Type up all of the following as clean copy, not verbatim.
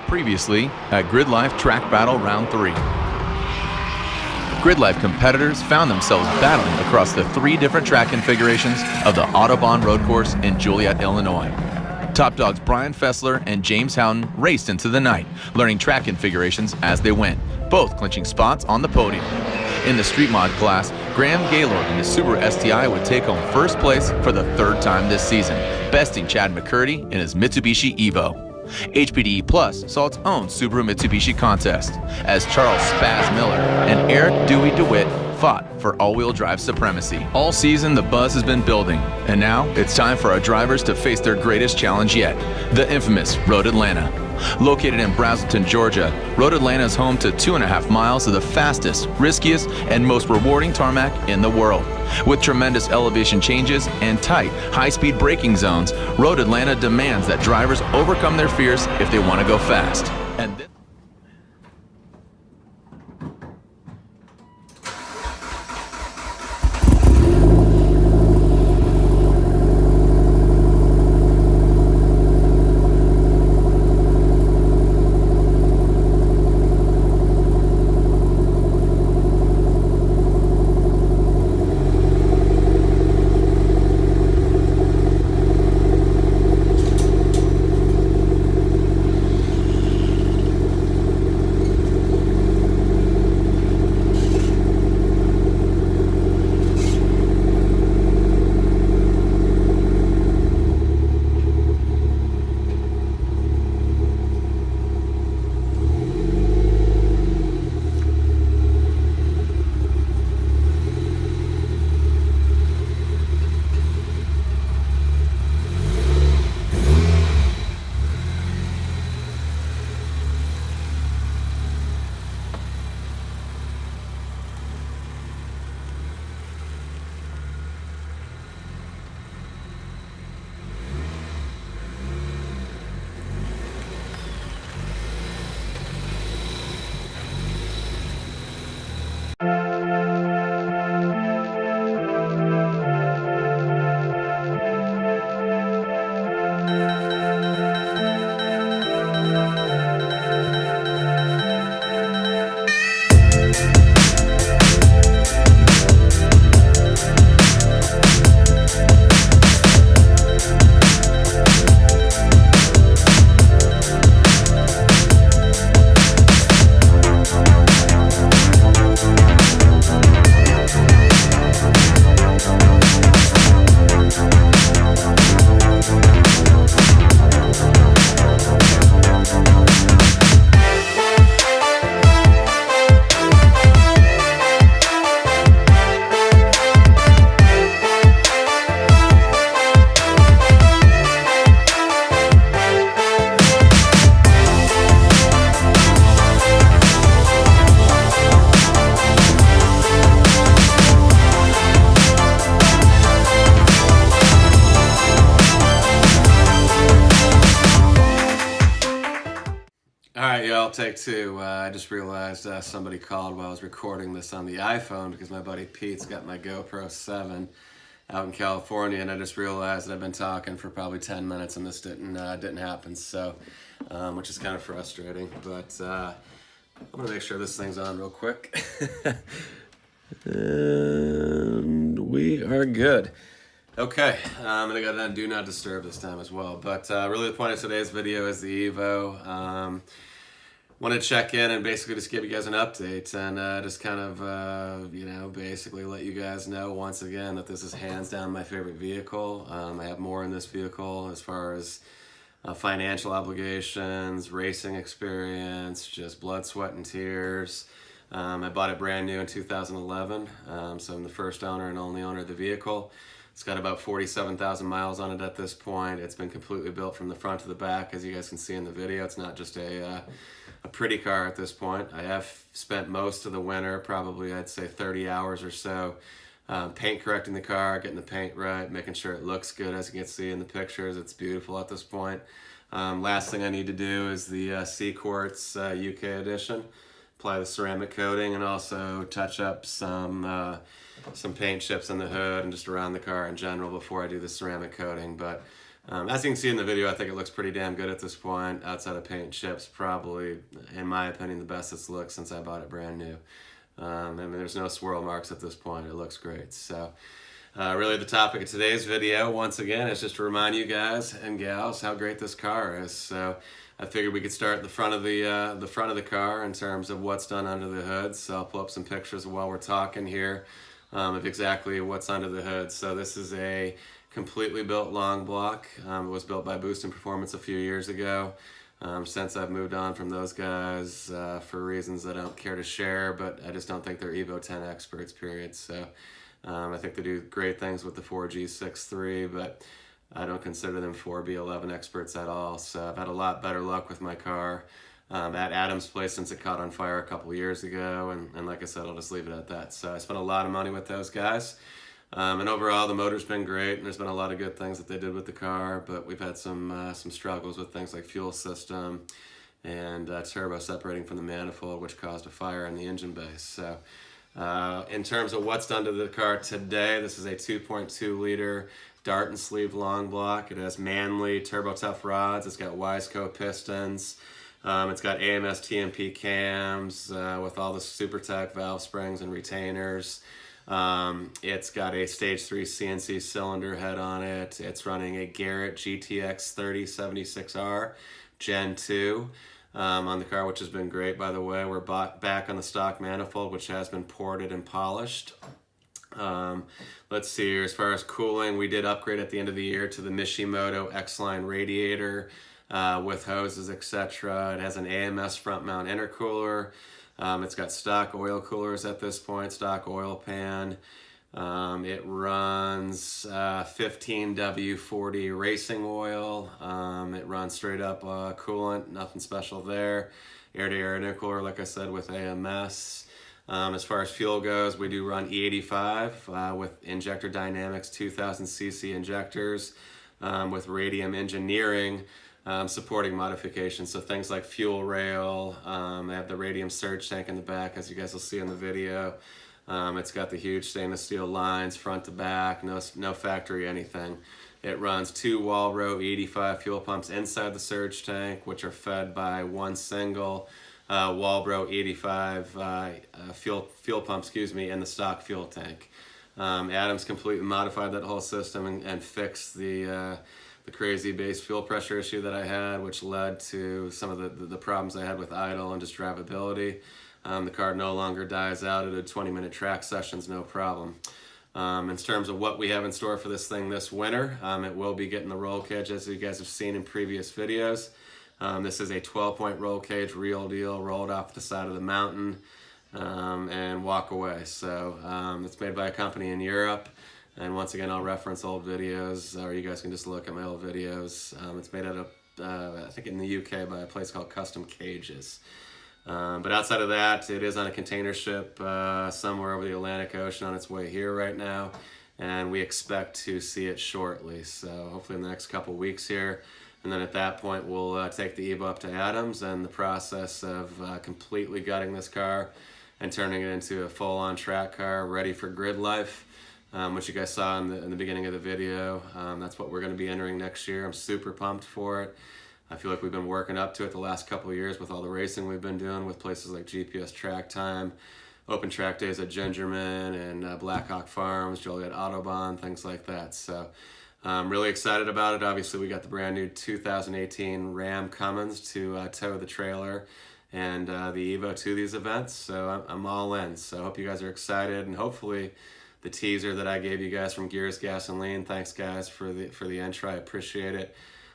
Previously at Gridlife Track Battle Round 3. Gridlife competitors found themselves battling across the 3 different track configurations of the Autobahn Road Course in Joliet, Illinois. Top dogs Brian Fessler and James Houghton raced into the night, learning track configurations as they went, both clinching spots on the podium. In the Street Mod class, Graham Gaylord in his Subaru STI would take home first place for the 3rd time this season, besting Chad McCurdy in his Mitsubishi Evo. HPDE Plus saw its own Subaru Mitsubishi contest, as Charles Spaz Miller and Eric Dewey DeWitt fought for all-wheel drive supremacy. All season, the buzz has been building, and now it's time for our drivers to face their greatest challenge yet, the infamous Road Atlanta. Located in Braselton, Georgia, Road Atlanta is home to 2.5 miles of the fastest, riskiest, and most rewarding tarmac in the world. With tremendous elevation changes and tight, high-speed braking zones, Road Atlanta demands that drivers overcome their fears if they want to go fast. Take 2. I just realized somebody called while I was recording this on the iPhone because my buddy Pete's got my GoPro 7 out in California, and I just realized that I've been talking for probably 10 minutes and this didn't happen, so which is kind of frustrating, but I'm gonna make sure this thing's on real quick. And we are good. Okay, and I got it on Do Not Disturb this time as well, but really the point of today's video is the Evo. Want to check in and basically just give you guys an update and just kind of, basically let you guys know once again that this is hands down my favorite vehicle. I have more in this vehicle as far as financial obligations, racing experience, just blood, sweat, and tears. I bought it brand new in 2011, so I'm the first owner and only owner of the vehicle. It's got about 47,000 miles on it at this point. It's been completely built from the front to the back, as you guys can see in the video. It's not just a pretty car at this point. I have spent most of the winter, probably I'd say 30 hours or so, paint correcting the car, getting the paint right, making sure it looks good. As you can see in the pictures, it's beautiful at this point. Last thing I need to do is the Sea Quartz UK edition. Apply the ceramic coating and also touch up some paint chips in the hood and just around the car in general before I do the ceramic coating. But As you can see in the video, I think it looks pretty damn good at this point. Outside of paint and chips, probably, in my opinion, the best it's looked since I bought it brand new. I mean, there's no swirl marks at this point. It looks great. So, really the topic of today's video, once again, is just to remind you guys and gals how great this car is. So, I figured we could start at the front of the car in terms of what's done under the hood. So, I'll pull up some pictures while we're talking here of exactly what's under the hood. So, this is a completely built long block. It was built by Boost in Performance a few years ago. Since I've moved on from those guys for reasons I don't care to share, but I just don't think they're Evo 10 experts, period. So I think they do great things with the 4G63, but I don't consider them 4B11 experts at all. So I've had a lot better luck with my car at Adam's place since it caught on fire a couple years ago, and like I said, I'll just leave it at that. So I spent a lot of money with those guys. And overall, the motor's been great, and there's been a lot of good things that they did with the car, but we've had some struggles with things like fuel system and turbo separating from the manifold, which caused a fire in the engine base. So in terms of what's done to the car today, this is a 2.2 liter dart and sleeve long block. It has Manley turbo tough rods. It's got Wiseco pistons. It's got AMS TMP cams with all the SuperTech valve springs and retainers. It's got a stage 3 CNC cylinder head on it. It's running a Garrett GTX 3076R Gen 2 on the car, which has been great, by the way. We're back on the stock manifold, which has been ported and polished. Let's see here. As far as cooling, we did upgrade at the end of the year to the Mishimoto X-Line radiator with hoses, etc. It has an AMS front mount intercooler. It's got stock oil coolers at this point, stock oil pan. It runs 15W40 racing oil. It runs straight up coolant, nothing special there. Air-to-air intercooler, like I said, with AMS. As far as fuel goes, we do run E85 with Injector Dynamics 2000cc injectors with Radium Engineering. Supporting modifications, so things like fuel rail. They have the radium surge tank in the back, as you guys will see in the video. It's got the huge stainless steel lines front to back, no factory anything. It runs 2 Walro E85 fuel pumps inside the surge tank, which are fed by one single Walbro 85 fuel pump, in the stock fuel tank. Adam's completely modified that whole system and fixed the crazy base fuel pressure issue that I had, which led to some of the problems I had with idle and just drivability. The car no longer dies out at a 20-minute track sessions, no problem. In terms of what we have in store for this thing this winter, it will be getting the roll cage, as you guys have seen in previous videos. This is a 12-point roll cage, real deal, rolled off the side of the mountain and walk away. So it's made by a company in Europe. And once again, I'll reference old videos, or you guys can just look at my old videos. It's made out of, I think in the UK, by a place called Custom Cages. But outside of that, it is on a container ship somewhere over the Atlantic Ocean on its way here right now. And we expect to see it shortly. So hopefully in the next couple weeks here. And then at that point, we'll take the Evo up to Adams, and the process of completely gutting this car and turning it into a full-on track car ready for Gridlife. Which you guys saw in the beginning of the video. That's what we're going to be entering next year. I'm super pumped for it. I feel like we've been working up to it the last couple of years with all the racing we've been doing with places like GPS Track Time, Open Track Days at Gingerman, and Blackhawk Farms, Joliet Autobahn, things like that. So I'm really excited about it. Obviously, we got the brand new 2018 Ram Cummins to tow the trailer and the Evo to these events. So I'm all in. So I hope you guys are excited, and hopefully the teaser that I gave you guys from Gears Gasoline. Thanks, guys, for the intro. I appreciate it.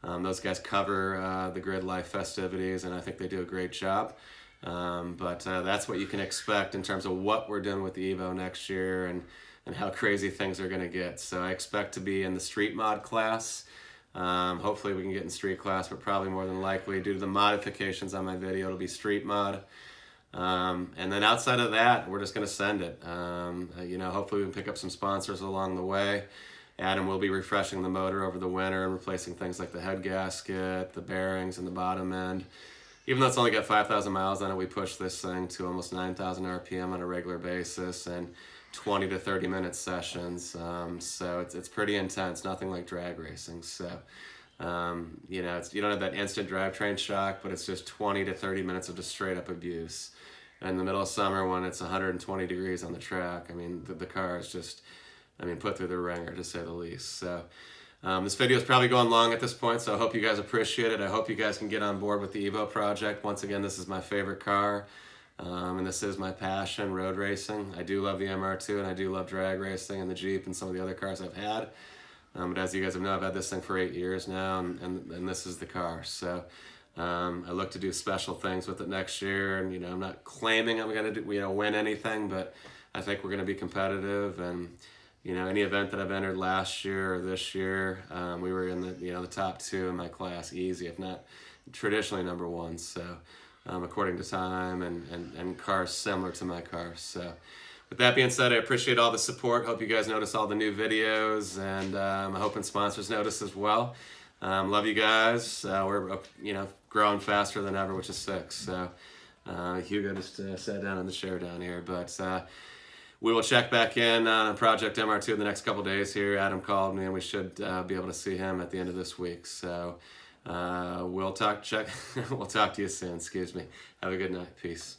Those guys cover the Gridlife festivities, and I think they do a great job. But that's what you can expect in terms of what we're doing with the Evo next year and how crazy things are going to get. So I expect to be in the street mod class. Hopefully we can get in street class, but probably more than likely, due to the modifications on my video, it'll be street mod. And then outside of that, we're just going to send it. Hopefully we can pick up some sponsors along the way. Adam will be refreshing the motor over the winter and replacing things like the head gasket, the bearings, and the bottom end. Even though it's only got 5,000 miles on it, we push this thing to almost 9,000 RPM on a regular basis and 20 to 30 minute sessions. So it's pretty intense, nothing like drag racing. So, you know, you don't have that instant drivetrain shock, but it's just 20 to 30 minutes of just straight up abuse. And in the middle of summer when it's 120 degrees on the track, I mean, the car is just, I mean, put through the ringer, to say the least. So this video is probably going long at this point, so I hope you guys appreciate it. I hope you guys can get on board with the Evo project. Once again, this is my favorite car, and this is my passion, road racing. I do love the MR2, and I do love drag racing and the Jeep and some of the other cars I've had. But as you guys have known, I've had this thing for 8 years now, and this is the car. So I look to do special things with it next year, and you know, I'm not claiming I'm going to win anything, but I think we're going to be competitive. And you know, any event that I've entered last year or this year, we were in the top 2 in my class, easy, if not traditionally number 1. So according to time and cars similar to my cars. So with that being said, I appreciate all the support. Hope you guys notice all the new videos, and I'm hoping sponsors notice as well. Love you guys. We're growing faster than ever, which is sick. So Hugo just sat down in the chair down here, but we will check back in on Project MR2 in the next couple days here. Adam called me, and we should be able to see him at the end of this week. So we'll talk to you soon. Excuse me. Have a good night. Peace.